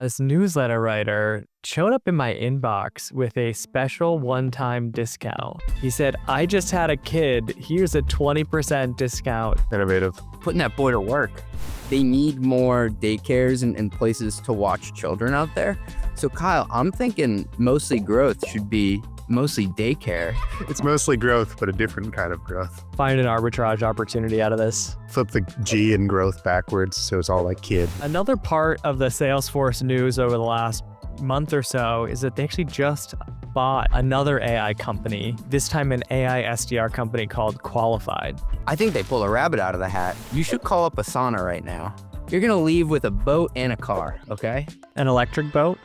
This newsletter writer showed up in my inbox with a special one-time discount. He said, I just had a kid. Here's a 20% discount. Innovative. Putting that boy to work. They need more daycares and places to watch children out there. So Kyle, I'm thinking mostly growth should be mostly daycare. It's mostly growth, but a different kind of growth. Find an arbitrage opportunity out of this. Flip the G in growth backwards, so it's all like kid. Another part of the Salesforce news over the last month or so is that they actually just bought another AI company, this time an AI SDR company called Qualified. I think they pull a rabbit out of the hat. You should call up Asana right now. You're gonna leave with a boat and a car, okay? An electric boat?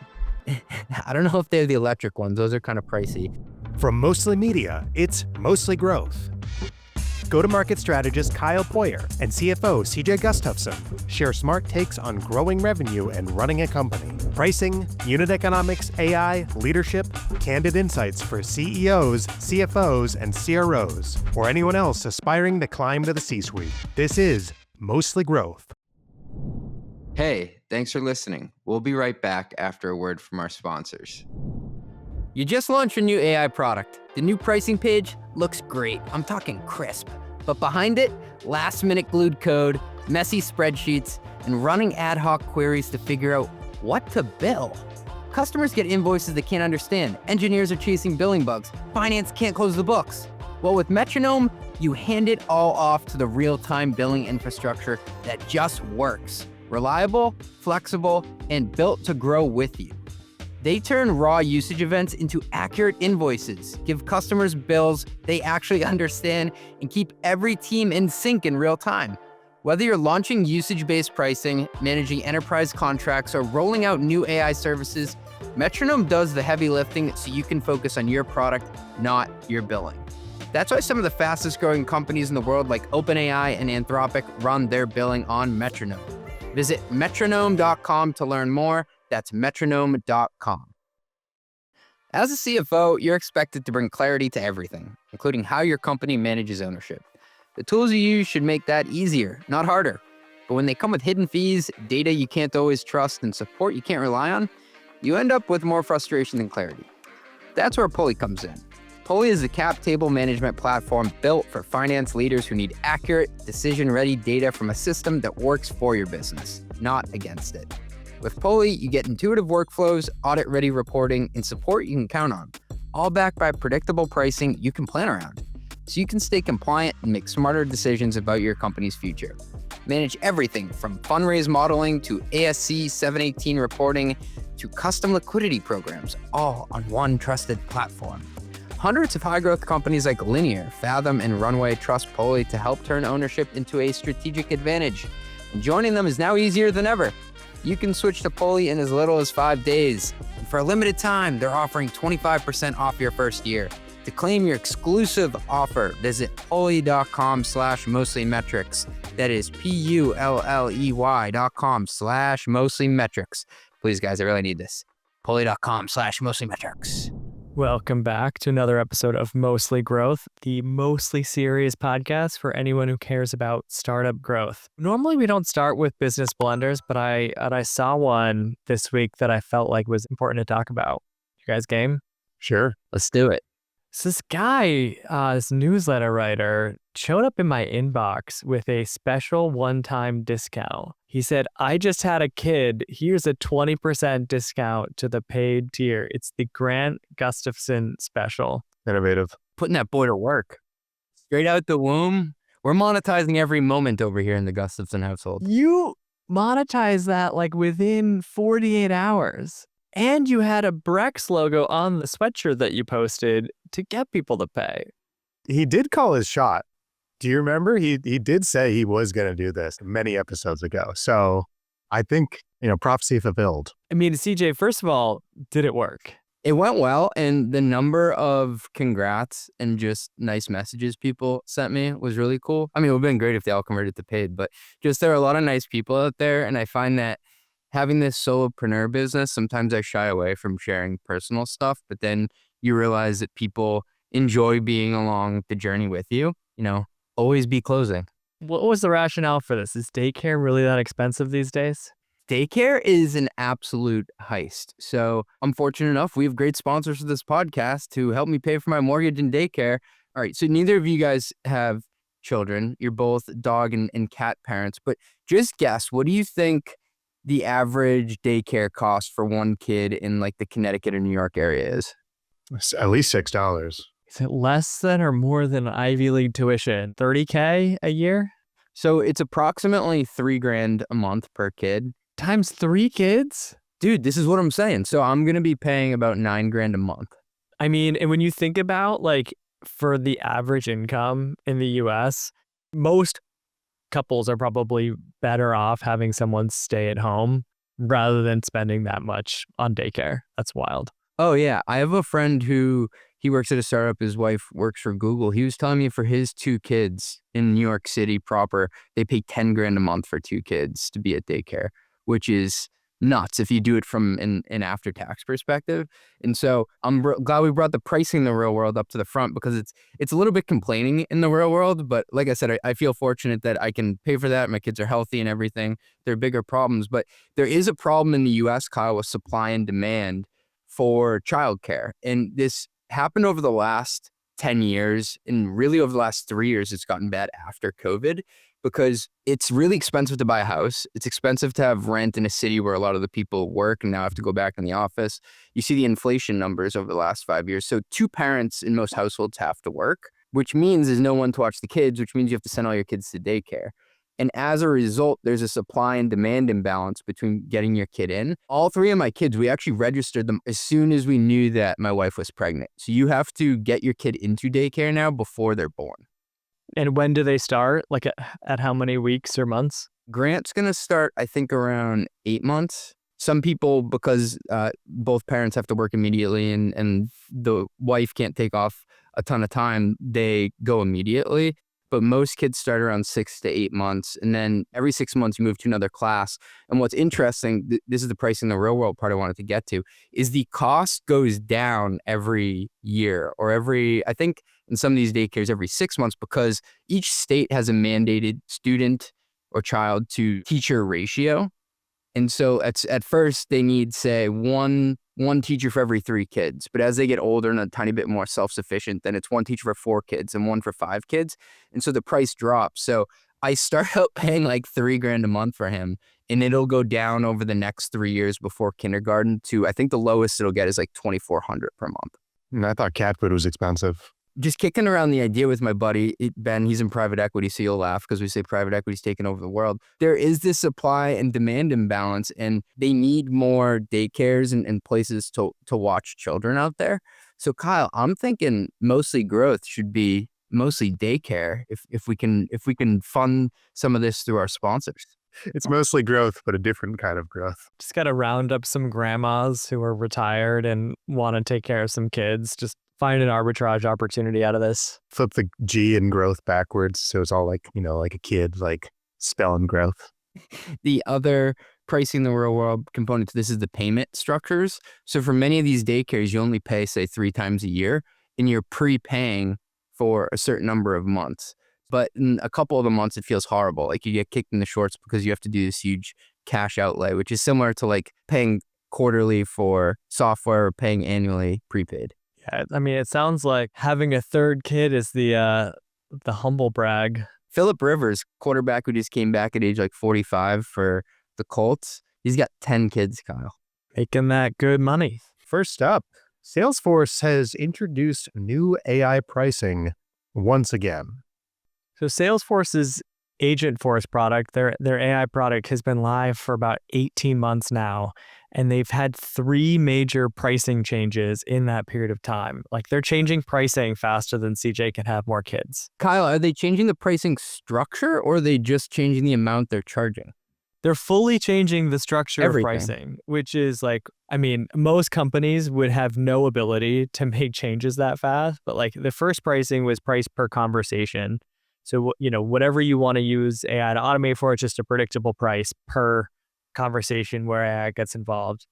I don't know if they have the electric ones. Those are kind of pricey. From Mostly Media, it's Mostly Growth. Go-to-market strategist Kyle Poyer and CFO CJ Gustafson share smart takes on growing revenue and running a company. Pricing, unit economics, AI, leadership, candid insights for CEOs, CFOs, and CROs, or anyone else aspiring to climb to the C-suite. This is Mostly Growth. Hey, thanks for listening. We'll be right back after a word from our sponsors. You just launched your new AI product. The new pricing page looks great. I'm talking crisp. But behind it, last-minute glued code, messy spreadsheets, and running ad hoc queries to figure out what to bill. Customers get invoices they can't understand. Engineers are chasing billing bugs. Finance can't close the books. Well, with Metronome, you hand it all off to the real-time billing infrastructure that just works. Reliable, flexible, and built to grow with you. They turn raw usage events into accurate invoices, give customers bills they actually understand, and keep every team in sync in real time. Whether you're launching usage-based pricing, managing enterprise contracts, or rolling out new AI services, Metronome does the heavy lifting so you can focus on your product, not your billing. That's why some of the fastest growing companies in the world like OpenAI and Anthropic run their billing on Metronome. Visit metronome.com to learn more. That's metronome.com. As a CFO, you're expected to bring clarity to everything, including how your company manages ownership. The tools you use should make that easier, not harder. But when they come with hidden fees, data you can't always trust, and support you can't rely on, you end up with more frustration than clarity. That's where Pulley comes in. Pulley is a cap table management platform built for finance leaders who need accurate, decision-ready data from a system that works for your business, not against it. With Pulley, you get intuitive workflows, audit-ready reporting, and support you can count on, all backed by predictable pricing you can plan around, so you can stay compliant and make smarter decisions about your company's future. Manage everything from fundraise modeling to ASC 718 reporting to custom liquidity programs, all on one trusted platform. Hundreds of high-growth companies like Linear, Fathom, and Runway trust Pulley to help turn ownership into a strategic advantage. And joining them is now easier than ever. You can switch to Pulley in as little as 5 days. And for a limited time, they're offering 25% off your first year. To claim your exclusive offer, visit pulley.com/mostlymetrics. That is pulley.com/mostlymetrics. Please, guys, I really need this. pulley.com/mostlymetrics. Welcome back to another episode of Mostly Growth, the mostly serious podcast for anyone who cares about startup growth. Normally, we don't start with business blunders, but I saw one this week that I felt like was important to talk about. You guys game? Sure. Let's do it. So this guy, this newsletter writer, showed up in my inbox with a special one-time discount. He said, I just had a kid. Here's a 20% discount to the paid tier. It's the Grant Gustafson special. Innovative. Putting that boy to work. Straight out the womb. We're monetizing every moment over here in the Gustafson household. You monetize that like within 48 hours. And you had a Brex logo on the sweatshirt that you posted to get people to pay. He did call his shot. Do you remember? He did say he was going to do this many episodes ago. So I think, prophecy fulfilled. I mean, CJ, first of all, did it work? It went well, and the number of congrats and just nice messages people sent me was really cool. I mean, it would have been great if they all converted to paid, but just there are a lot of nice people out there, and I find that having this solopreneur business, sometimes I shy away from sharing personal stuff, but then you realize that people enjoy being along the journey with you, always be closing. What was the rationale for this? Is daycare really that expensive these days? Daycare is an absolute heist. So I'm fortunate enough, we have great sponsors for this podcast to help me pay for my mortgage and daycare. All right, so neither of you guys have children. You're both dog and cat parents, but just guess, what do you think the average daycare cost for one kid in like the Connecticut or New York area is? It's at least $6. Is it less than or more than Ivy League tuition? $30K a year? So it's approximately $3,000 a month per kid. Times 3 kids? Dude, this is what I'm saying. So I'm going to be paying about $9,000 a month. I mean, and when you think about like for the average income in the US, most couples are probably better off having someone stay at home rather than spending that much on daycare. That's wild. Oh, yeah. I have a friend who he works at a startup. His wife works for Google. He was telling me for his 2 kids in New York City proper, they pay $10,000 a month for 2 kids to be at daycare, which is nuts if you do it from an after-tax perspective. And so I'm glad we brought the pricing in the real world up to the front, because it's a little bit complaining in the real world. But like I said, I feel fortunate that I can pay for that. My kids are healthy and everything. There are bigger problems. But there is a problem in the US, Kyle, with supply and demand for childcare. And this happened over the last 10 years. And really over the last 3 years, it's gotten bad after COVID, because it's really expensive to buy a house. It's expensive to have rent in a city where a lot of the people work and now have to go back in the office. You see the inflation numbers over the last 5 years. So 2 parents in most households have to work, which means there's no one to watch the kids, which means you have to send all your kids to daycare. And as a result, there's a supply and demand imbalance between getting your kid in. All 3 of my kids, we actually registered them as soon as we knew that my wife was pregnant. So you have to get your kid into daycare now before they're born. And when do they start? Like at how many weeks or months? Grant's going to start, I think, around 8 months. Some people, because both parents have to work immediately and the wife can't take off a ton of time, they go immediately. But most kids start around 6 to 8 months. And then every 6 months, you move to another class. And what's interesting, this is the pricing, the real world part I wanted to get to, is the cost goes down every year, or I think in some of these daycares, every 6 months, because each state has a mandated student or child to teacher ratio. And so at first they need, say, one teacher for every 3 kids. But as they get older and a tiny bit more self-sufficient, then it's 1 teacher for 4 kids and 1 for 5 kids. And so the price drops. So I start out paying like $3,000 a month for him, and it'll go down over the next 3 years before kindergarten to, I think the lowest it'll get is like $2,400 per month. And I thought cat food was expensive. Just kicking around the idea with my buddy, Ben, he's in private equity, so you'll laugh because we say private equity's taking over the world. There is this supply and demand imbalance, and they need more daycares and places to watch children out there. So Kyle, I'm thinking mostly growth should be mostly daycare if we can fund some of this through our sponsors. It's mostly growth, but a different kind of growth. Just got to round up some grandmas who are retired and want to take care of some kids. Just find an arbitrage opportunity out of this. Flip the G in growth backwards. So it's all like, like a kid, like spelling growth. The other pricing the real world component to this is the payment structures. So for many of these daycares, you only pay, say, 3 times a year, and you're prepaying for a certain number of months. But in a couple of the months, it feels horrible. Like you get kicked in the shorts because you have to do this huge cash outlay, which is similar to like paying quarterly for software or paying annually prepaid. Yeah, I mean, it sounds like having a 3rd kid is the humble brag. Phillip Rivers, quarterback who just came back at age like 45 for the Colts, he's got 10 kids, Kyle. Making that good money. First up, Salesforce has introduced new AI pricing once again. So Salesforce's Agentforce product, their AI product, has been live for about 18 months now, and they've had 3 major pricing changes in that period of time. Like, they're changing pricing faster than CJ can have more kids. Kyle, are they changing the pricing structure, or are they just changing the amount they're charging? They're fully changing the structure Everything. of pricing, which is like, I mean, most companies would have no ability to make changes that fast, but like the first pricing was price per conversation. So, whatever you want to use AI to automate for, it's just a predictable price per conversation where AI gets involved.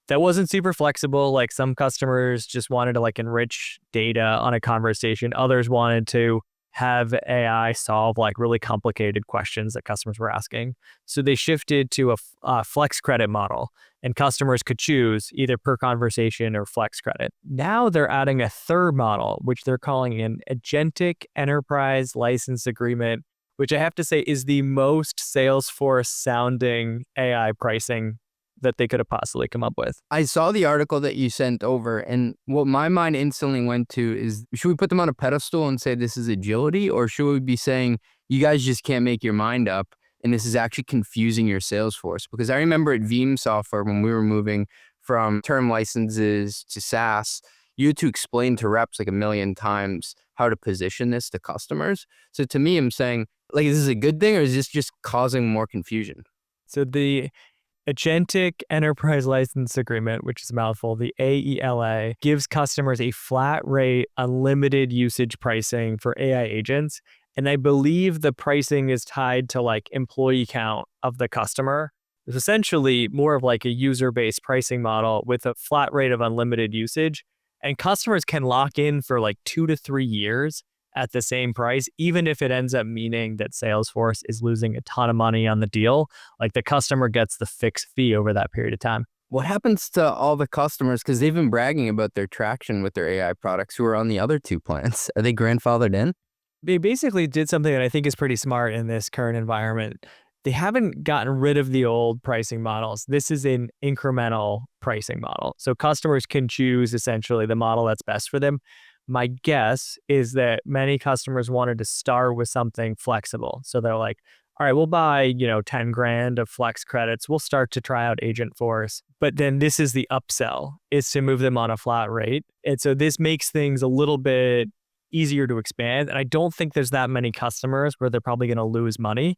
That wasn't super flexible. Like, some customers just wanted to like enrich data on a conversation. Others wanted to have AI solve like really complicated questions that customers were asking. So they shifted to a flex credit model, and customers could choose either per conversation or flex credit. Now they're adding a third model, which they're calling an agentic enterprise license agreement, which I have to say is the most Salesforce sounding AI pricing that they could have possibly come up with. I saw the article that you sent over, and what my mind instantly went to is, should we put them on a pedestal and say this is agility, or should we be saying you guys just can't make your mind up and this is actually confusing your sales force? Because I remember at Veeam Software, when we were moving from term licenses to SaaS, you had to explain to reps like a million times how to position this to customers. So to me, I'm saying, like, is this a good thing or is this just causing more confusion? So the Agentic Enterprise License Agreement, which is a mouthful, the AELA, gives customers a flat rate, unlimited usage pricing for AI agents. And I believe the pricing is tied to like employee count of the customer. It's essentially more of like a user-based pricing model with a flat rate of unlimited usage. And customers can lock in for like 2 to 3 years at the same price, even if it ends up meaning that Salesforce is losing a ton of money on the deal. Like the customer gets the fixed fee over that period of time. What happens to all the customers? Because they've been bragging about their traction with their AI products who are on the other two plans. Are they grandfathered in? They basically did something that I think is pretty smart in this current environment. They haven't gotten rid of the old pricing models. This is an incremental pricing model. So customers can choose essentially the model that's best for them. My guess is that many customers wanted to start with something flexible. So they're like, all right, we'll buy, 10 grand of flex credits. We'll start to try out Agentforce. But then this is the upsell, is to move them on a flat rate. And so this makes things a little bit easier to expand. And I don't think there's that many customers where they're probably going to lose money,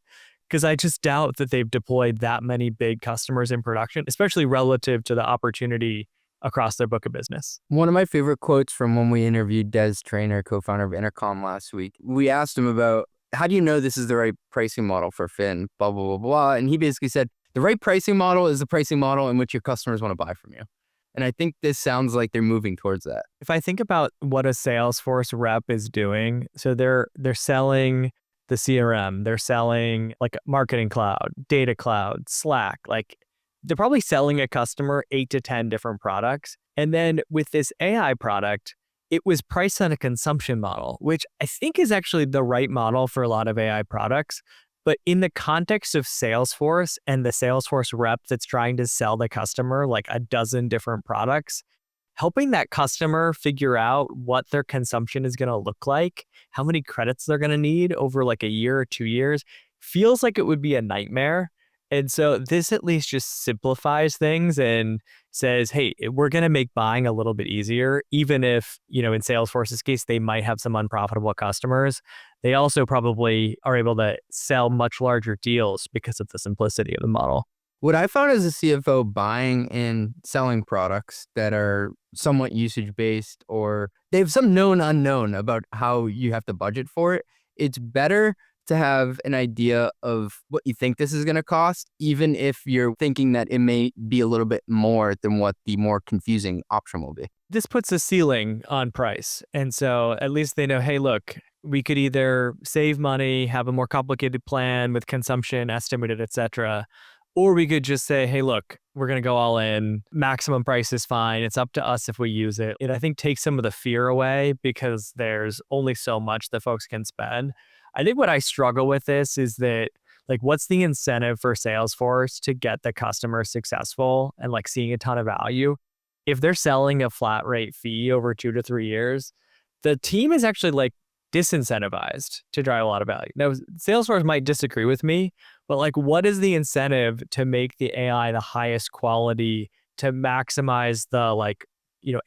because I just doubt that they've deployed that many big customers in production, especially relative to the opportunity across their book of business. One of my favorite quotes from when we interviewed Traynor, co-founder of Intercom last week, we asked him about, how do you know this is the right pricing model for Finn, blah, blah, blah, blah. And he basically said, the right pricing model is the pricing model in which your customers want to buy from you. And I think this sounds like they're moving towards that. If I think about what a Salesforce rep is doing, so they're selling the CRM, they're selling like Marketing Cloud, Data Cloud, Slack, like they're probably selling a customer 8 to 10 different products. And then with this AI product, it was priced on a consumption model, which I think is actually the right model for a lot of AI products. But in the context of Salesforce and the Salesforce rep that's trying to sell the customer like a dozen different products, helping that customer figure out what their consumption is going to look like, how many credits they're going to need over like a year or 2 years, feels like it would be a nightmare. And so this at least just simplifies things and says, hey, we're going to make buying a little bit easier, even if, in Salesforce's case, they might have some unprofitable customers. They also probably are able to sell much larger deals because of the simplicity of the model. What I found as a CFO, buying and selling products that are somewhat usage-based or they have some known unknown about how you have to budget for it, it's better to have an idea of what you think this is going to cost, even if you're thinking that it may be a little bit more than what the more confusing option will be. This puts a ceiling on price. And so at least they know, hey, look, we could either save money, have a more complicated plan with consumption estimated, et cetera, or we could just say, hey, look, we're going to go all in. Maximum price is fine. It's up to us if we use it. It, I think, takes some of the fear away because there's only so much that folks can spend. I think what I struggle with this is that, like, what's the incentive for Salesforce to get the customer successful and like seeing a ton of value? If they're selling a flat rate fee over 2 to 3 years, the team is actually like disincentivized to drive a lot of value. Now, Salesforce might disagree with me, but like, what is the incentive to make the AI the highest quality, to maximize the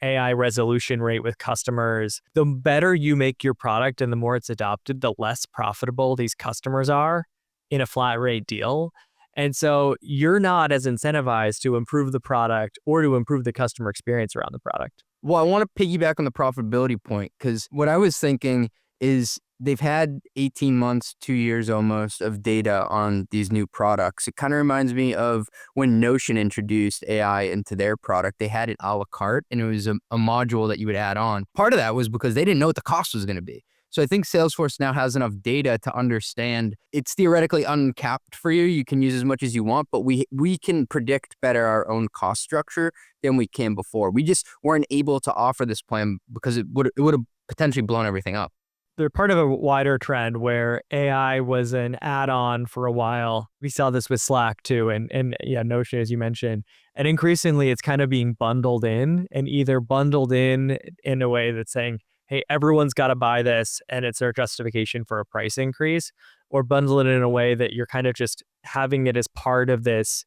AI resolution rate with customers? The better you make your product and the more it's adopted, the less profitable these customers are in a flat rate deal. And so you're not as incentivized to improve the product or to improve the customer experience around the product. Well, I want to piggyback on the profitability point, because what I was thinking is they've had 18 months, 2 years almost of data on these new products. It kind of reminds me of when Notion introduced AI into their product. They had it a la carte, and it was a module that you would add on. Part of that was because they didn't know what the cost was going to be. So I think Salesforce now has enough data to understand it's theoretically uncapped for you. You can use as much as you want, but we can predict better our own cost structure than we can before. We just weren't able to offer this plan because it would have potentially blown everything up. They're part of a wider trend where AI was an add-on for a while. We saw this with Slack too, and yeah, Notion, as you mentioned. And increasingly, it's kind of being bundled in, and either bundled in a way that's saying, hey, everyone's got to buy this, and it's their justification for a price increase, or bundle it in a way that you're kind of just having it as part of this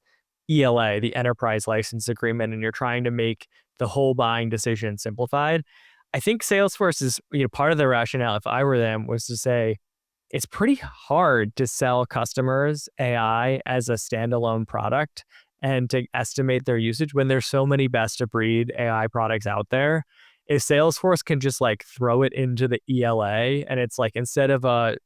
ELA, the enterprise license agreement, and you're trying to make the whole buying decision simplified. I think Salesforce is, part of the rationale, if I were them, was to say it's pretty hard to sell customers AI as a standalone product and to estimate their usage when there's so many best of breed AI products out there. If Salesforce can just like throw it into the ELA and it's like instead of a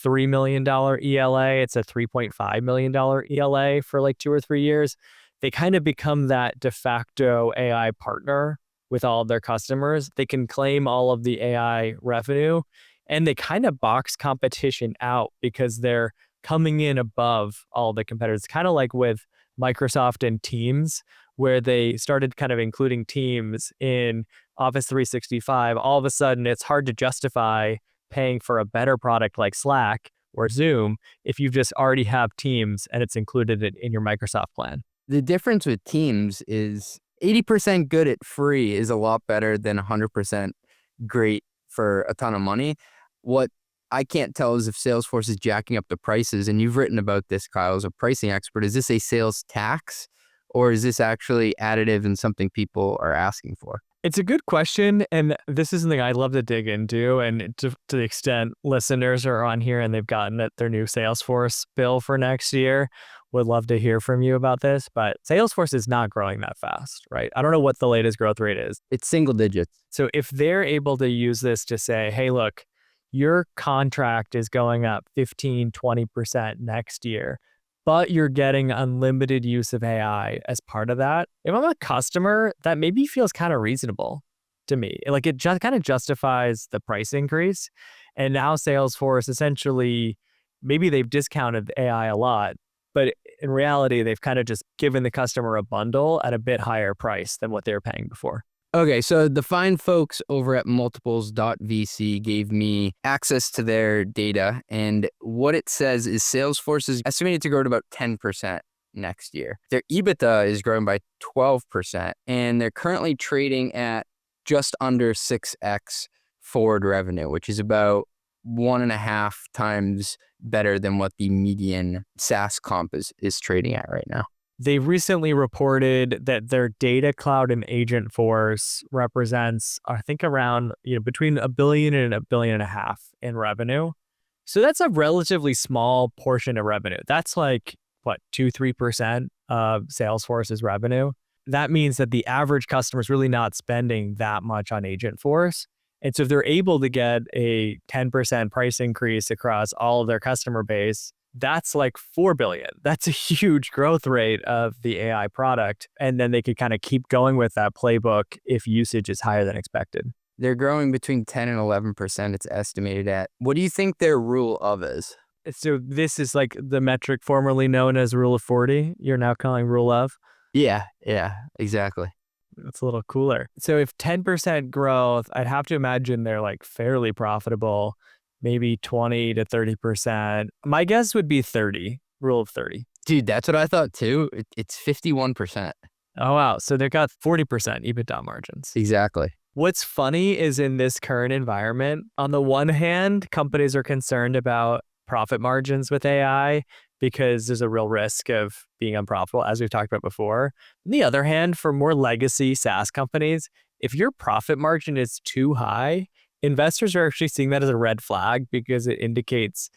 $3 million ELA, it's a $3.5 million ELA for like 2 or 3 years, they kind of become that de facto AI partner with all of their customers. They can claim all of the AI revenue and they kind of box competition out because they're coming in above all the competitors. Kind of like with Microsoft and Teams, where they started kind of including Teams in Office 365. All of a sudden, it's hard to justify paying for a better product like Slack or Zoom if you just already have Teams and it's included in your Microsoft plan. The difference with Teams is 80% good at free is a lot better than 100% great for a ton of money. What I can't tell is if Salesforce is jacking up the prices, and you've written about this, Kyle, as a pricing expert. Is this a sales tax or is this actually additive and something people are asking for? It's a good question, and this is something I'd love to dig into. And to the extent listeners are on here and they've gotten their new Salesforce bill for next year, would love to hear from you about this. But Salesforce is not growing that fast, right? I don't know what the latest growth rate is. It's single digits. So if they're able to use this to say, hey, look, your contract is going up 15, 20% next year, but you're getting unlimited use of AI as part of that. If I'm a customer, that maybe feels kind of reasonable to me. Like it just kind of justifies the price increase. And now Salesforce essentially, maybe they've discounted AI a lot, but in reality, they've kind of just given the customer a bundle at a bit higher price than what they were paying before. Okay, so the fine folks over at multiples.vc gave me access to their data, and what it says is Salesforce is estimated to grow at about 10% next year. Their EBITDA is growing by 12%, and they're currently trading at just under 6x forward revenue, which is about 1.5 times better than what the median SaaS comp is trading at right now. They recently reported that their data cloud and agent force represents, I think, around between $1 billion and $1.5 billion in revenue. So that's a relatively small portion of revenue. That's like what 2-3% of Salesforce's revenue. That means that the average customer is really not spending that much on agent force. And so if they're able to get a 10% price increase across all of their customer base, that's like $4 billion. That's a huge growth rate of the AI product. And then they could kind of keep going with that playbook if usage is higher than expected. They're growing between 10 and 11%, it's estimated at. What do you think their rule of is? So this is like the metric formerly known as rule of 40. You're now calling rule of? Yeah, exactly. That's a little cooler. So if 10% growth, I'd have to imagine they're like fairly profitable. Maybe 20 to 30%. My guess would be 30, rule of 30. Dude, that's what I thought too. It's 51%. Oh, wow. So they've got 40% EBITDA margins. Exactly. What's funny is in this current environment, on the one hand, companies are concerned about profit margins with AI because there's a real risk of being unprofitable, as we've talked about before. On the other hand, for more legacy SaaS companies, if your profit margin is too high, investors are actually seeing that as a red flag because it indicates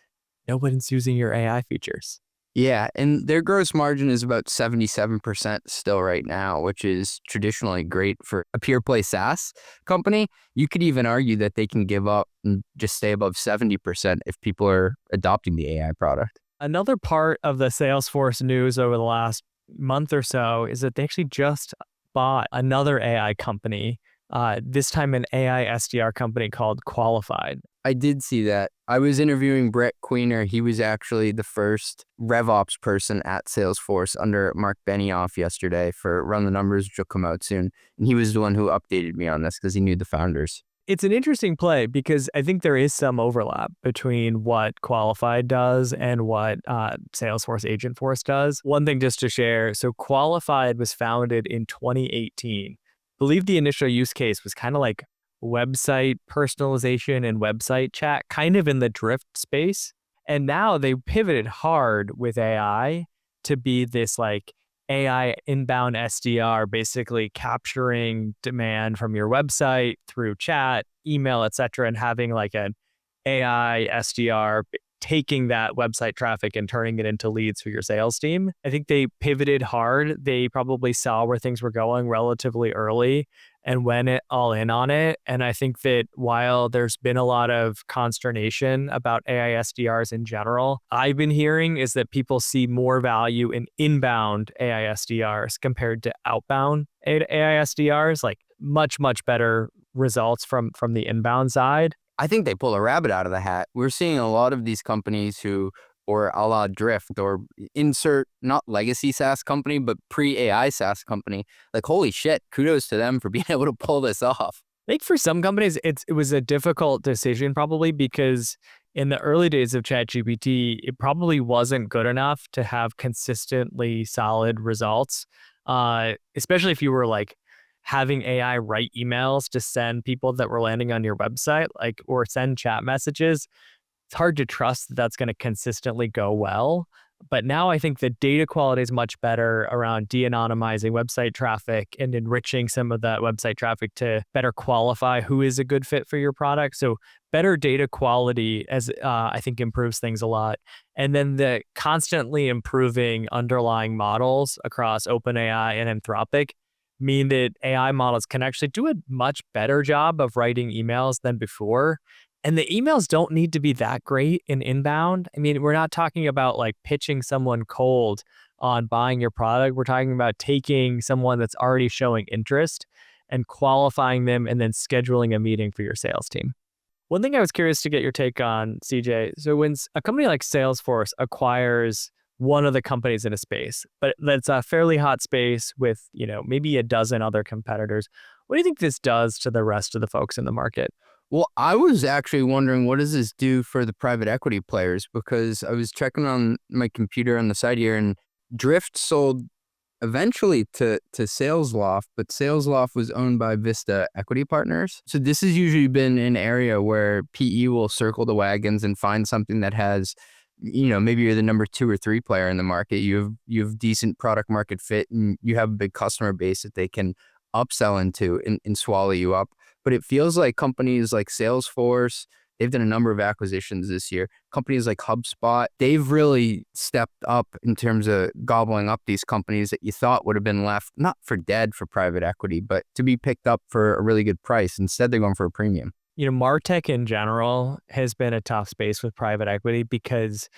nobody's using your AI features. Yeah, and their gross margin is about 77% still right now, which is traditionally great for a pure play SaaS company. You could even argue that they can give up and just stay above 70% if people are adopting the AI product. Another part of the Salesforce news over the last month or so is that they actually just bought another AI company, this time an AI SDR company called Qualified. I did see that. I was interviewing Brett Queener. He was actually the first RevOps person at Salesforce under Mark Benioff yesterday for Run the Numbers, which will come out soon. And he was the one who updated me on this because he knew the founders. It's an interesting play because I think there is some overlap between what Qualified does and what Salesforce Agentforce does. One thing just to share, so Qualified was founded in 2018. I believe the initial use case was kind of like website personalization and website chat, kind of in the drift space. And now they pivoted hard with AI to be this like AI inbound SDR, basically capturing demand from your website through chat, email, etc., and having like an AI SDR taking that website traffic and turning it into leads for your sales team. I think they pivoted hard. They probably saw where things were going relatively early and went all in on it. And I think that while there's been a lot of consternation about AI SDRs in general, I've been hearing is that people see more value in inbound AI SDRs compared to outbound AI SDRs, like much, much better results from the inbound side. I think they pull a rabbit out of the hat. We're seeing a lot of these companies who, or a la Drift, or insert not legacy SaaS company, but pre-AI SaaS company. Like, holy shit, kudos to them for being able to pull this off. I think for some companies, it was a difficult decision probably because in the early days of ChatGPT, it probably wasn't good enough to have consistently solid results, especially if you were like having AI write emails to send people that were landing on your website, like, or send chat messages. It's hard to trust that that's going to consistently go well. But now I think the data quality is much better around de-anonymizing website traffic and enriching some of that website traffic to better qualify who is a good fit for your product. So better data quality as I think improves things a lot. And then the constantly improving underlying models across OpenAI and Anthropic mean that AI models can actually do a much better job of writing emails than before. And the emails don't need to be that great in inbound. I mean, we're not talking about like pitching someone cold on buying your product. We're talking about taking someone that's already showing interest and qualifying them and then scheduling a meeting for your sales team. One thing I was curious to get your take on, CJ. So when a company like Salesforce acquires one of the companies in a space, but that's a fairly hot space with, maybe a dozen other competitors, what do you think this does to the rest of the folks in the market? Well, I was actually wondering, what does this do for the private equity players? Because I was checking on my computer on the side here, and Drift sold eventually to SalesLoft, but SalesLoft was owned by Vista Equity Partners. So this has usually been an area where PE will circle the wagons and find something that has, maybe you're the number 2 or 3 player in the market. You have decent product market fit, and you have a big customer base that they can upsell into and swallow you up. But it feels like companies like Salesforce, they've done a number of acquisitions this year. Companies like HubSpot, they've really stepped up in terms of gobbling up these companies that you thought would have been left, not for dead for private equity, but to be picked up for a really good price. Instead, they're going for a premium. Martech in general has been a tough space with private equity because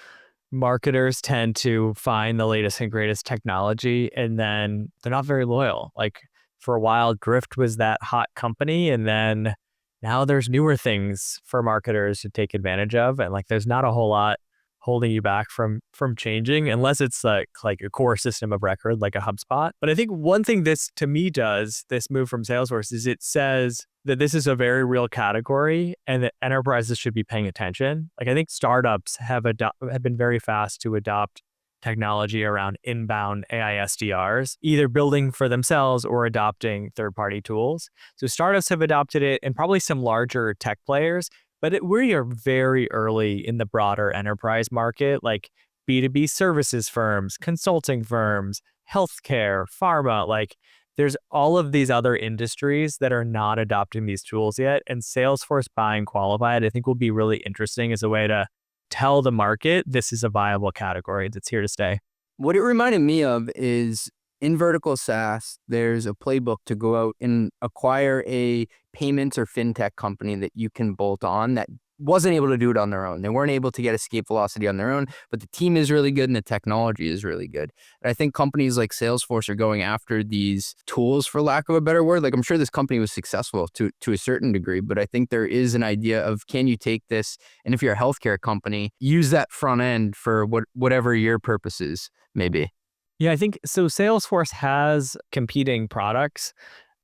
marketers tend to find the latest and greatest technology and then they're not very loyal. Like for a while, Drift was that hot company, and then now there's newer things for marketers to take advantage of, and like there's not a whole lot holding you back from changing unless it's like a core system of record like a HubSpot. But I think one thing this to me does, this move from Salesforce, is it says that this is a very real category and that enterprises should be paying attention. Like I think startups have been very fast to adopt technology around inbound AI SDRs, either building for themselves or adopting third-party tools. So startups have adopted it and probably some larger tech players, but we are very early in the broader enterprise market, like B2B services firms, consulting firms, healthcare, pharma, like there's all of these other industries that are not adopting these tools yet. And Salesforce buying Qualified, I think will be really interesting as a way to tell the market this is a viable category that's here to stay. What it reminded me of is in vertical SaaS, there's a playbook to go out and acquire a payments or fintech company that you can bolt on that wasn't able to do it on their own. They weren't able to get escape velocity on their own, but the team is really good and the technology is really good. And I think companies like Salesforce are going after these tools, for lack of a better word. Like, I'm sure this company was successful to a certain degree, but I think there is an idea of, can you take this, and if you're a healthcare company, use that front end for whatever your purposes may be. Yeah, I think so. Salesforce has competing products.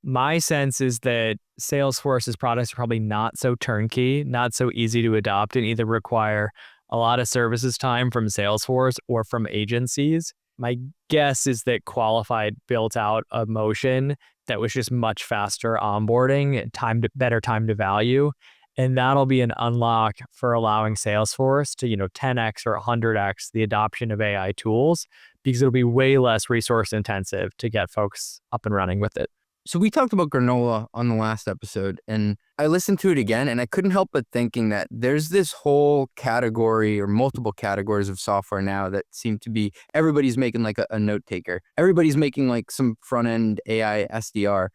My sense is that Salesforce's products are probably not so turnkey, not so easy to adopt, and either require a lot of services time from Salesforce or from agencies. My guess is that Qualified built out a motion that was just much faster onboarding and better time to value. And that'll be an unlock for allowing Salesforce to, 10x or 100x the adoption of AI tools, because it'll be way less resource intensive to get folks up and running with it. So we talked about granola on the last episode, and I listened to it again, and I couldn't help but thinking that there's this whole category or multiple categories of software now that seem to be, everybody's making like a note taker. Everybody's making like some front-end AI SDR.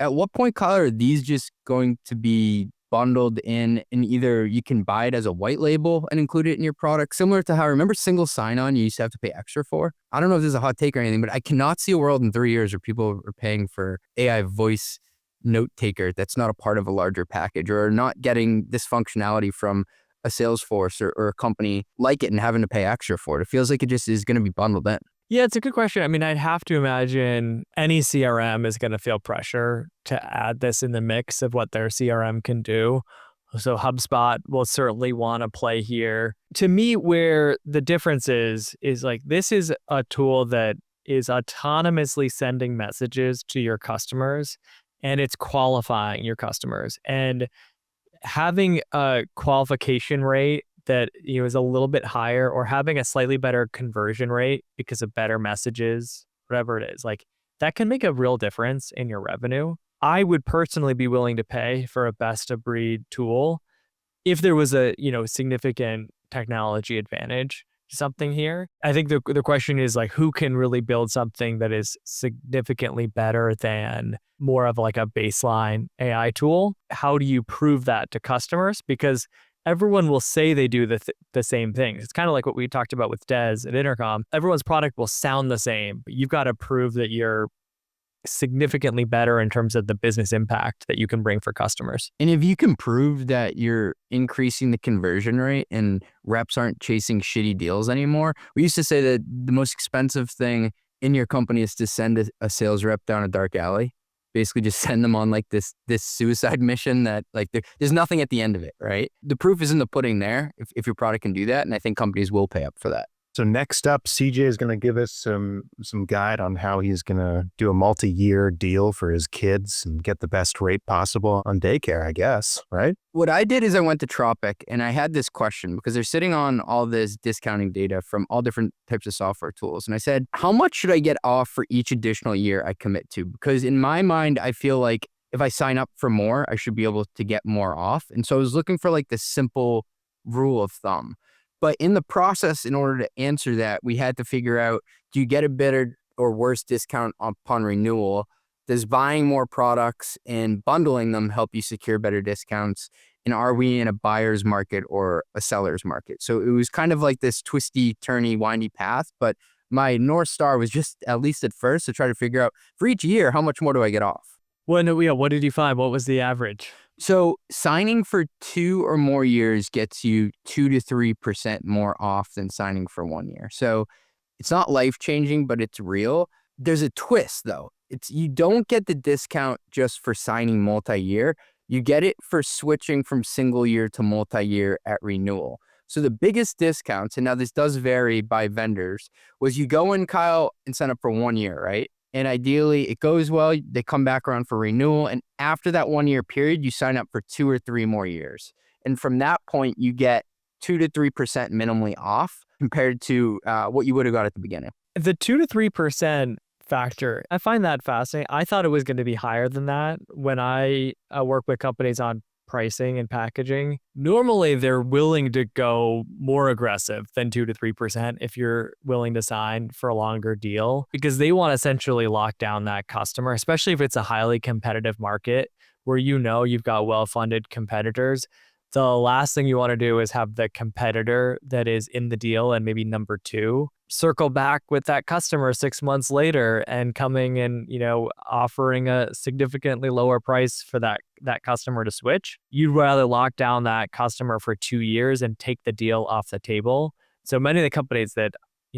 At what point, Kyle, are these just going to be bundled in, and either you can buy it as a white label and include it in your product, similar to how, I remember single sign-on you used to have to pay extra for? I don't know if this is a hot take or anything, but I cannot see a world in 3 years where people are paying for AI voice note taker that's not a part of a larger package, or not getting this functionality from a Salesforce or a company like it and having to pay extra for it. It feels like it just is going to be bundled in. Yeah, it's a good question. I mean, I'd have to imagine any CRM is going to feel pressure to add this in the mix of what their CRM can do. So HubSpot will certainly want to play here. To me, where the difference is like, this is a tool that is autonomously sending messages to your customers, and it's qualifying your customers. And having a qualification rate that is a little bit higher, or having a slightly better conversion rate because of better messages, whatever it is, like, that can make a real difference in your revenue. I would personally be willing to pay for a best of breed tool if there was a significant technology advantage to something here. I think the question is, like, who can really build something that is significantly better than more of like a baseline AI tool? How do you prove that to customers? Because everyone will say they do the same things. It's kind of like what we talked about with Des at Intercom. Everyone's product will sound the same, but you've got to prove that you're significantly better in terms of the business impact that you can bring for customers. And if you can prove that you're increasing the conversion rate and reps aren't chasing shitty deals anymore, we used to say that the most expensive thing in your company is to send a sales rep down a dark alley. Basically just send them on like this suicide mission that, like, there's nothing at the end of it, right? The proof is in the pudding there if your product can do that. And I think companies will pay up for that. So next up, CJ is going to give us some guide on how he's going to do a multi-year deal for his kids and get the best rate possible on daycare, I guess, right? What I did is I went to Tropic and I had this question, because they're sitting on all this discounting data from all different types of software tools. And I said, how much should I get off for each additional year I commit to? Because in my mind, I feel like if I sign up for more, I should be able to get more off. And so I was looking for like this simple rule of thumb. But in the process, in order to answer that, we had to figure out, do you get a better or worse discount upon renewal? Does buying more products and bundling them help you secure better discounts? And are we in a buyer's market or a seller's market? So it was kind of like this twisty, turny, windy path. But my North Star was just, at least at first, to try to figure out, for each year, how much more do I get off? Well, no, yeah, what did you find? What was the average? So signing for 2 or more years gets you 2 to 3% more off than signing for 1 year. So it's not life-changing, but it's real. There's a twist, though. You don't get the discount just for signing multi-year. You get it for switching from single year to multi-year at renewal. So the biggest discounts, and now this does vary by vendors, was you go in, Kyle, and sign up for 1 year, right? And ideally, it goes well, they come back around for renewal. And after that 1 year period, you sign up for 2 or 3 more years. And from that point, you get 2 to 3% minimally off compared to what you would have got at the beginning. The 2 to 3% factor, I find that fascinating. I thought it was going to be higher than that when I work with companies on pricing and packaging. Normally, they're willing to go more aggressive than 2 to 3% if you're willing to sign for a longer deal, because they want to essentially lock down that customer, especially if it's a highly competitive market where you've got well-funded competitors. the last thing you want to do is have the competitor that is in the deal and maybe number two circle back with that customer 6 months later and coming and, offering a significantly lower price for that customer to switch. You'd rather lock down that customer for 2 years and take the deal off the table. So many of the companies that,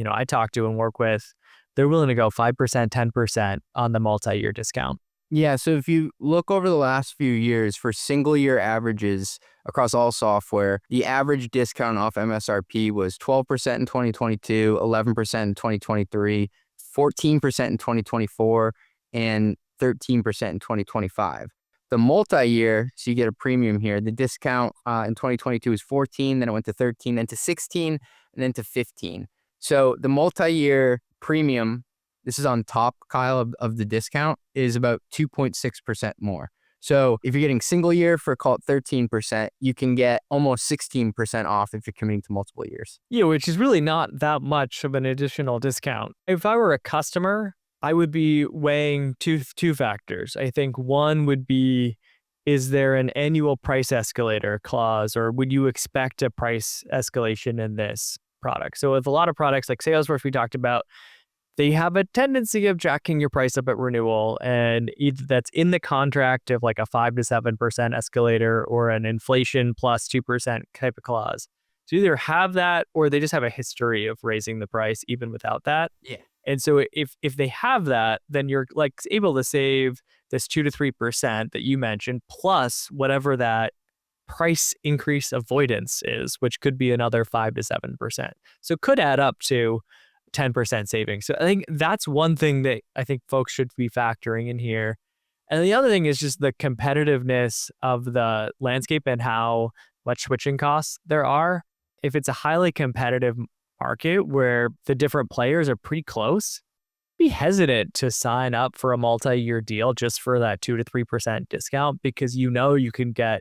I talk to and work with, they're willing to go 5%, 10% on the multi-year discount. Yeah, so if you look over the last few years for single year averages across all software, the average discount off MSRP was 12% in 2022, 11% in 2023, 14% in 2024, and 13% in 2025. The multi-year, so you get a premium here, the discount in 2022 was 14, then it went to 13, then to 16, and then to 15. So the multi-year premium, this is on top, Kyle, of the discount, is about 2.6% more. So if you're getting single year for, call it 13%, you can get almost 16% off if you're committing to multiple years. Yeah, which is really not that much of an additional discount. If I were a customer, I would be weighing two factors. I think one would be, is there an annual price escalator clause, or would you expect a price escalation in this product? So with a lot of products like Salesforce we talked about, they have a tendency of jacking your price up at renewal, and either that's in the contract of like a 5 to 7% escalator or an inflation plus 2% type of clause. So either have that or they just have a history of raising the price even without that. Yeah. And so if they have that, then you're like able to save this 2 to 3% that you mentioned, plus whatever that price increase avoidance is, which could be another 5 to 7%. So it could add up to 10% savings. So I think that's one thing that I think folks should be factoring in here. And the other thing is just the competitiveness of the landscape and how much switching costs there are. If it's a highly competitive market where the different players are pretty close, be hesitant to sign up for a multi-year deal just for that 2 to 3% discount, because you can get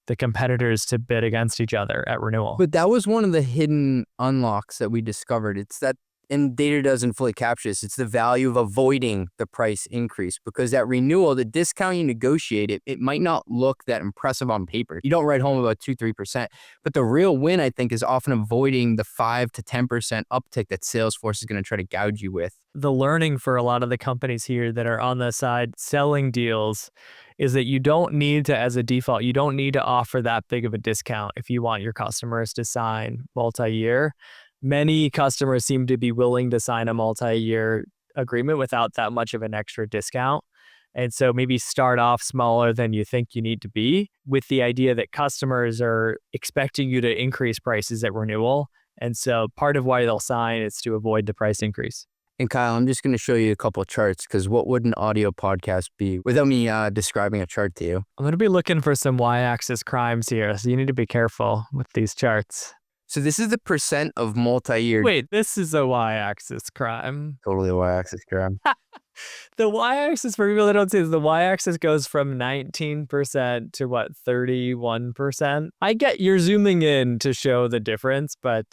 the competitors to bid against each other at renewal. But that was one of the hidden unlocks that we discovered. It's that, and data doesn't fully capture this, it's the value of avoiding the price increase, because at renewal, the discount you negotiate, it might not look that impressive on paper. You don't write home about 2-3%, but the real win, I think, is often avoiding the 5 to 10% uptick that Salesforce is going to try to gouge you with. The learning for a lot of the companies here that are on the side selling deals is that you don't need to, as a default, you don't need to offer that big of a discount if you want your customers to sign multi-year. Many customers seem to be willing to sign a multi-year agreement without that much of an extra discount. And so maybe start off smaller than you think you need to be, with the idea that customers are expecting you to increase prices at renewal. And so part of why they'll sign is to avoid the price increase. And Kyle, I'm just going to show you a couple of charts, because what would an audio podcast be without me describing a chart to you? I'm going to be looking for some y-axis crimes here, so you need to be careful with these charts. So this is the percent of multi-year. Wait, this is a y-axis crime. Totally a y-axis crime. The y-axis, for people that don't see this, the y-axis goes from 19% to 31%. I get you're zooming in to show the difference, but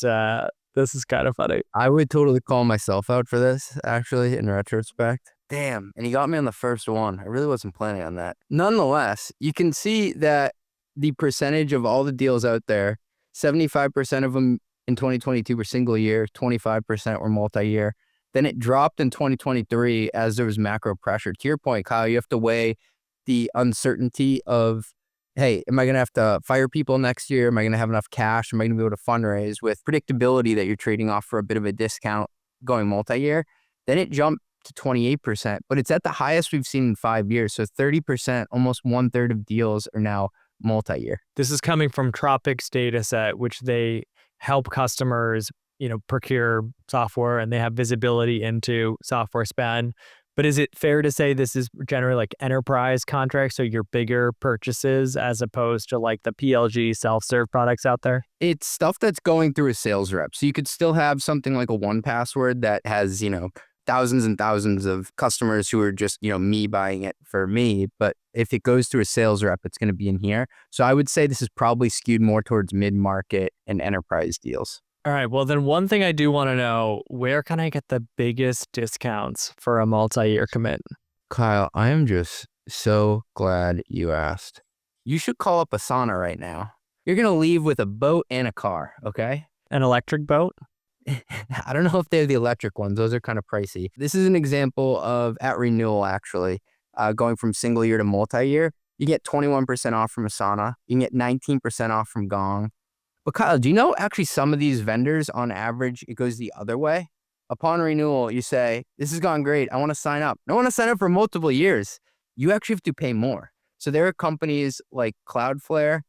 this is kind of funny. I would totally call myself out for this, actually, in retrospect. Damn, and he got me on the first one. I really wasn't planning on that. Nonetheless, you can see that the percentage of all the deals out there, 75% of them in 2022 were single year, 25% were multi-year. Then it dropped in 2023 as there was macro pressure. To your point, Kyle, you have to weigh the uncertainty of, hey, am I going to have to fire people next year? Am I going to have enough cash? Am I going to be able to fundraise, with predictability that you're trading off for a bit of a discount going multi-year? Then it jumped to 28%, but it's at the highest we've seen in 5 years. So 30%, almost 1/3 of deals are now multi-year. This is coming from Tropic's data set, which they help customers, procure software, and they have visibility into software spend. But is it fair to say this is generally like enterprise contracts, so your bigger purchases, as opposed to like the PLG self-serve products out there? It's stuff that's going through a sales rep. So you could still have something like a 1Password that has, thousands and thousands of customers who are just, me buying it for me. But if it goes through a sales rep, it's going to be in here. So I would say this is probably skewed more towards mid-market and enterprise deals. All right. Well, then one thing I do want to know, where can I get the biggest discounts for a multi-year commit? Kyle, I am just so glad you asked. You should call up Asana right now. You're going to leave with a boat and a car, okay? An electric boat? I don't know if they have the electric ones. Those are kind of pricey. This is an example of at renewal, actually, going from single year to multi-year. You get 21% off from Asana. You can get 19% off from Gong. But Kyle, do you know actually some of these vendors, on average, it goes the other way? Upon renewal, you say, this has gone great. I want to sign up. I want to sign up for multiple years. You actually have to pay more. So there are companies like Cloudflare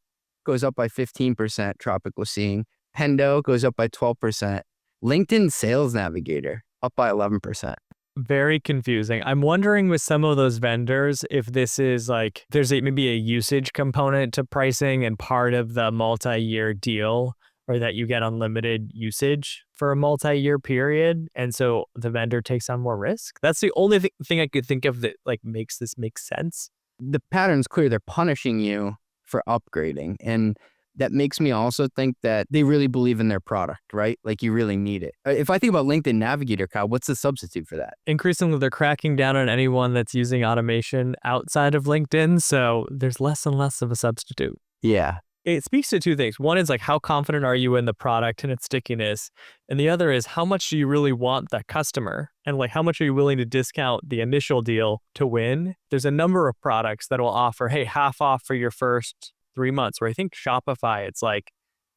goes up by 15%, Tropic was seeing. Pendo goes up by 12%. LinkedIn Sales Navigator up by 11%. Very confusing. I'm wondering with some of those vendors if this is like there's maybe a usage component to pricing and part of the multi-year deal, or that you get unlimited usage for a multi-year period, and so the vendor takes on more risk. That's the only thing I could think of that like makes this make sense. The pattern's clear. They're punishing you for upgrading, and that makes me also think that they really believe in their product, right? Like you really need it. If I think about LinkedIn Navigator, Kyle, what's the substitute for that? Increasingly, they're cracking down on anyone that's using automation outside of LinkedIn, so there's less and less of a substitute. Yeah. It speaks to two things. One is like, how confident are you in the product and its stickiness? And the other is, how much do you really want that customer? And like, how much are you willing to discount the initial deal to win? There's a number of products that will offer, hey, half off for your first 3 months, where I think Shopify, it's like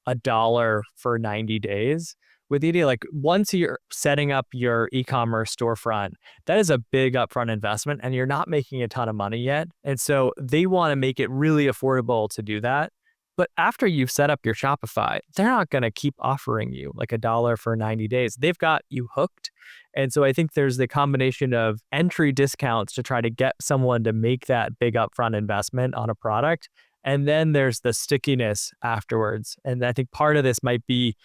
$1 for 90 days. With the idea, like once you're setting up your e-commerce storefront, that is a big upfront investment and you're not making a ton of money yet. And so they want to make it really affordable to do that. But after you've set up your Shopify, they're not going to keep offering you like $1 for 90 days. They've got you hooked. And so I think there's the combination of entry discounts to try to get someone to make that big upfront investment on a product. And then there's the stickiness afterwards. And I think part of this might be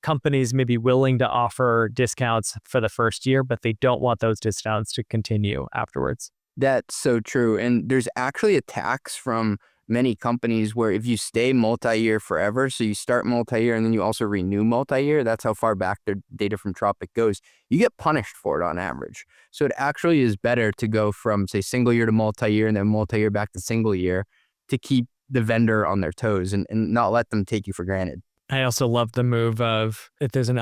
companies may be willing to offer discounts for the first year, but they don't want those discounts to continue afterwards. That's so true. And there's actually attacks from many companies where if you stay multi-year forever, so you start multi-year and then you also renew multi-year, that's how far back the data from Tropic goes, you get punished for it on average. So it actually is better to go from, say, single year to multi-year and then multi-year back to single year to keep the vendor on their toes and not let them take you for granted. I also love the move of, if there's an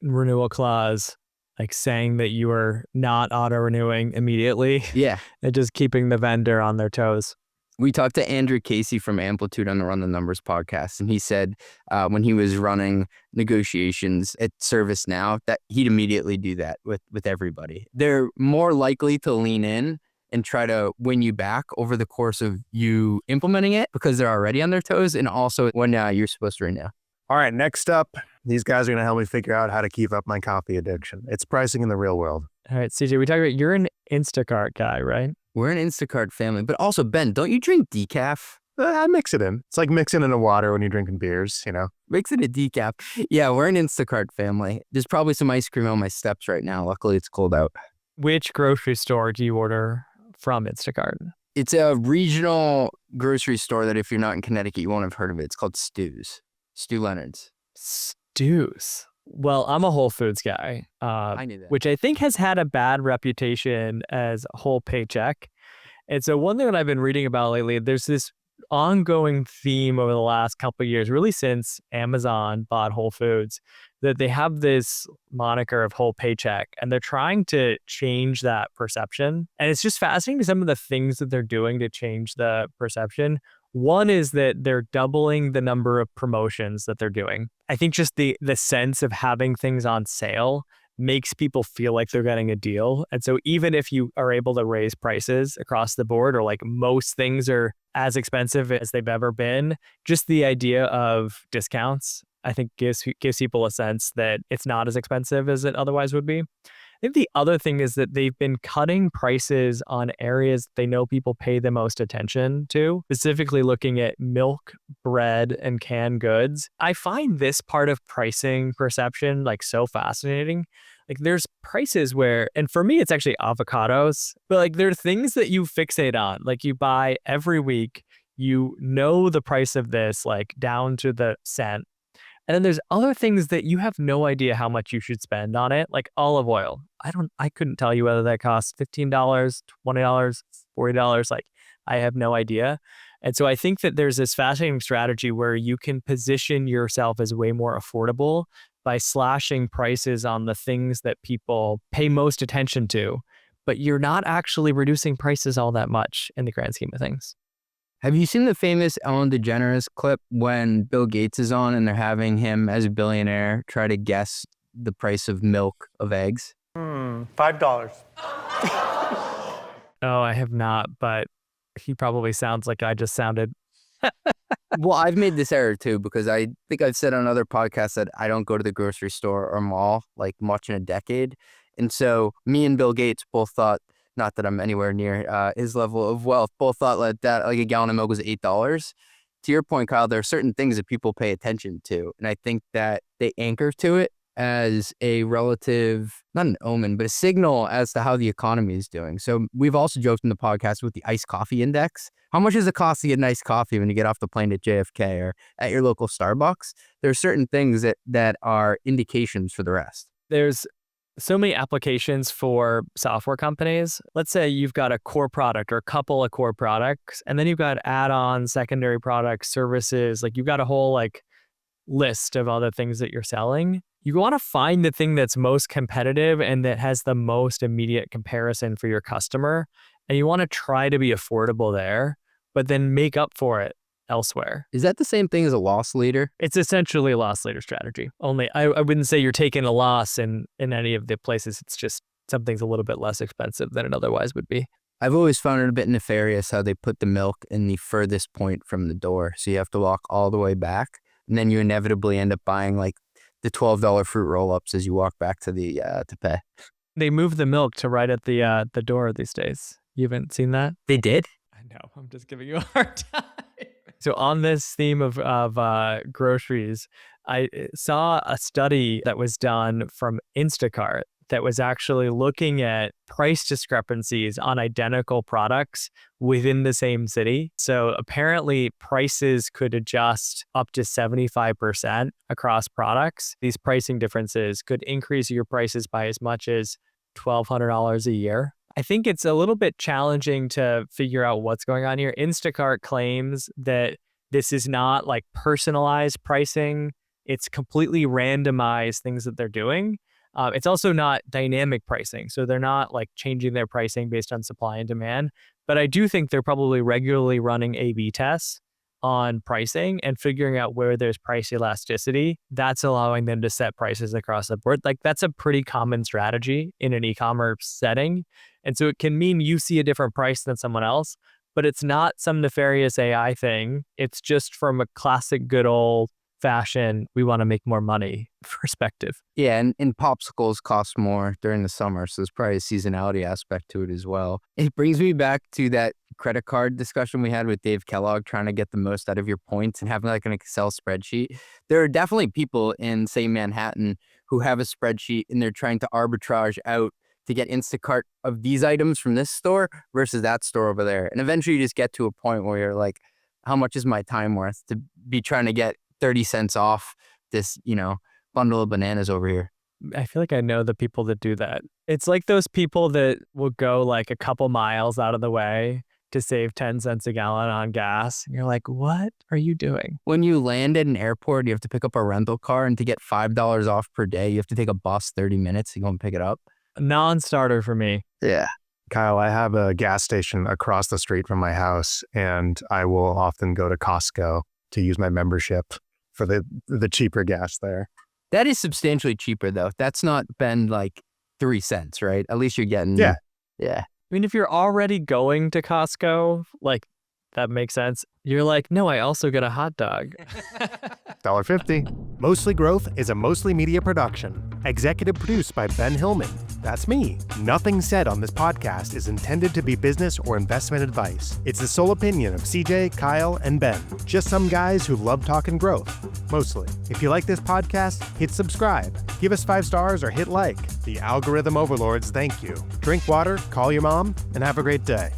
renewal clause, like saying that you are not auto renewing immediately. Yeah. And just keeping the vendor on their toes. We talked to Andrew Casey from Amplitude on the Run the Numbers podcast, and he said when he was running negotiations at ServiceNow that he'd immediately do that with everybody. They're more likely to lean in and try to win you back over the course of you implementing it because they're already on their toes, and also when you're supposed to renew. All right, next up, these guys are going to help me figure out how to keep up my coffee addiction. It's pricing in the real world. All right, CJ, we talked about, you're an Instacart guy, right? We're an Instacart family, but also, Ben, don't you drink decaf? I mix it in. It's like mixing in a water when you're drinking beers, you know? Mix it a decaf. Yeah, we're an Instacart family. There's probably some ice cream on my steps right now. Luckily, it's cold out. Which grocery store do you order from Instacart? It's a regional grocery store that if you're not in Connecticut, you won't have heard of it. It's called Stu's. Stu Leonard's. Stu's. Well, I'm a Whole Foods guy, I knew that. which I think has had a bad reputation as whole paycheck. And so one thing that I've been reading about lately, there's this ongoing theme over the last couple of years, really since Amazon bought Whole Foods, that they have this moniker of whole paycheck, and they're trying to change that perception. And it's just fascinating some of the things that they're doing to change the perception. One is that they're doubling the number of promotions that they're doing. I think just the sense of having things on sale makes people feel like they're getting a deal. And so even if you are able to raise prices across the board, or like most things are as expensive as they've ever been, just the idea of discounts, I think gives people a sense that it's not as expensive as it otherwise would be. I think the other thing is that they've been cutting prices on areas they know people pay the most attention to, specifically looking at milk, bread, and canned goods. I find this part of pricing perception like so fascinating. Like there's prices where, and for me, it's actually avocados, but like there are things that you fixate on, like you buy every week, you know the price of this like down to the cent. And then there's other things that you have no idea how much you should spend on it, like olive oil. I couldn't tell you whether that costs $15, $20, $40. Like I have no idea. And so I think that there's this fascinating strategy where you can position yourself as way more affordable by slashing prices on the things that people pay most attention to, but you're not actually reducing prices all that much in the grand scheme of things. Have you seen the famous Ellen DeGeneres clip when Bill Gates is on and they're having him as a billionaire try to guess the price of milk of eggs? $5. Oh, I have not, but he probably sounds like I just sounded. Well, I've made this error too, because I think I've said on other podcasts that I don't go to the grocery store or mall like much in a decade. And so me and Bill Gates both thought, not that I'm anywhere near his level of wealth, both thought that like a gallon of milk was $8. To your point, Kyle, there are certain things that people pay attention to. And I think that they anchor to it as a relative, not an omen, but a signal as to how the economy is doing. So we've also joked in the podcast with the iced coffee index. How much does it cost to get an iced coffee when you get off the plane at JFK or at your local Starbucks? There are certain things that are indications for the rest. There's so many applications for software companies. Let's say you've got a core product or a couple of core products, and then you've got add-ons, secondary products, services. Like you've got a whole like list of other things that you're selling. You want to find the thing that's most competitive and that has the most immediate comparison for your customer. And you want to try to be affordable there, but then make up for it elsewhere. Is that the same thing as a loss leader? It's essentially a loss leader strategy. Only I wouldn't say you're taking a loss in any of the places. It's just something's a little bit less expensive than it otherwise would be. I've always found it a bit nefarious how they put the milk in the furthest point from the door. So you have to walk all the way back, and then you inevitably end up buying like the $12 fruit roll-ups as you walk back to the to pay. They move the milk to right at the door these days. You haven't seen that? They did? I know. I'm just giving you a hard time. So on this theme of groceries, I saw a study that was done from Instacart that was actually looking at price discrepancies on identical products within the same city. So apparently prices could adjust up to 75% across products. These pricing differences could increase your prices by as much as $1,200 a year. I think it's a little bit challenging to figure out what's going on here. Instacart claims that this is not like personalized pricing. It's completely randomized things that they're doing. It's also not dynamic pricing. So they're not like changing their pricing based on supply and demand. But I do think they're probably regularly running A/B tests on pricing and figuring out where there's price elasticity. That's allowing them to set prices across the board. Like that's a pretty common strategy in an e-commerce setting. And so it can mean you see a different price than someone else, but it's not some nefarious AI thing. It's just from a classic good old fashion, we want to make more money perspective. Yeah, and popsicles cost more during the summer, so there's probably a seasonality aspect to it as well. It brings me back to that credit card discussion we had with Dave Kellogg, trying to get the most out of your points and having like an Excel spreadsheet. There are definitely people in, say, Manhattan who have a spreadsheet and they're trying to arbitrage out to get Instacart of these items from this store versus that store over there. And eventually you just get to a point where you're like, how much is my time worth to be trying to get 30 cents off this, bundle of bananas over here? I feel like I know the people that do that. It's like those people that will go like a couple miles out of the way to save 10 cents a gallon on gas. And you're like, what are you doing? When you land at an airport, you have to pick up a rental car, and to get $5 off per day, you have to take a bus 30 minutes to go and pick it up. A non-starter for me. Yeah. Kyle, I have a gas station across the street from my house, and I will often go to Costco to use my membership for the cheaper gas there. That is substantially cheaper, though. That's not been like 3 cents, right? At least you're getting... Yeah. Yeah. I mean, if you're already going to Costco, like, that makes sense. You're like, no, I also get a hot dog. $1.50. Mostly Growth is a Mostly Media production. Executive produced by Ben Hillman. That's me. Nothing said on this podcast is intended to be business or investment advice. It's the sole opinion of CJ, Kyle, and Ben. Just some guys who love talking growth. Mostly. If you like this podcast, hit subscribe. Give us 5 stars or hit like. The algorithm overlords thank you. Drink water, call your mom, and have a great day.